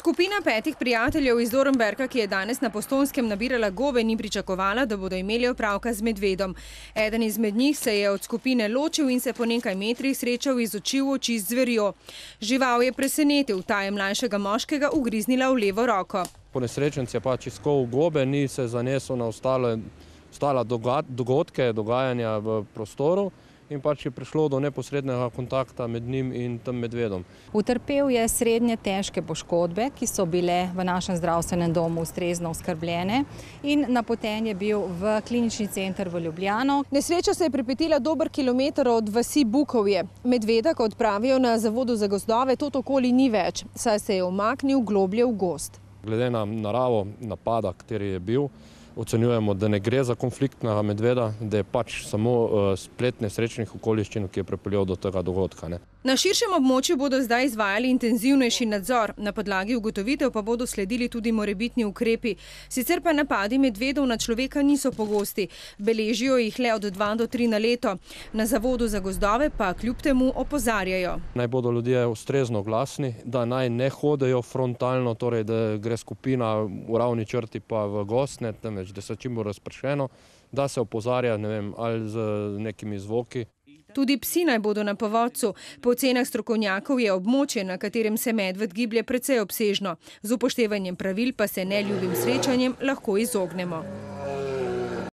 Skupina 5 prijateljev iz Dornberka, ki je danes na Postojnskem nabirala gobe, ni pričakovala, da bodo imeli opravka z medvedom. Eden izmed njih se je od skupine ločil in se po nekaj metrih srečal iz oči v oči z zverjo. Žival je presenetil, ta je mlajšega moškega ugriznila v levo roko. Ponesrečenec je pač iskal gobe, ni se zanesel na ostale dogodke, dogajanja v prostoru in pač je prišlo do neposrednega kontakta med njim in tem medvedom. Utrpel je srednje težke poškodbe, ki so bile v našem zdravstvenem domu ustrezno oskrbljene, in napoten je bil v klinični center v Ljubljano. Nesreča se je pripetila dober kilometer od vasi Bukovje. Medveda, kot pravijo na Zavodu za gozdove, tot okoli ni več, saj se je umaknil globlje v gozd. Glede na naravo napada, kateri je bil, ocenjujemo, da ne gre za konfliktnega medveda, da je pač samo splet nesrečnih okoliščin, ki je pripeljal do tega dogodka. Na širšem območju bodo zdaj izvajali intenzivnejši nadzor, na podlagi ugotovitev pa bodo sledili tudi morebitni ukrepi. Sicer pa napadi medvedov na človeka niso pogosti, beležijo jih le od 2 do 3 na leto. Na Zavodu za gozdove pa kljub temu opozarjajo. Naj bodo ljudje ustrezno glasni, da naj ne hodejo frontalno, torej da gre skupina v ravni črti pa v gozd, temveč da se čim bolj razpršeno, da se opozarja, ne vem, ali z nekimi zvoki. Tudi psi naj bodo na povodcu. Po ocenah strokovnjakov je območje, na katerem se medved giblje, precej obsežno. Z upoštevanjem pravil pa se neljubim srečanjem lahko izognemo.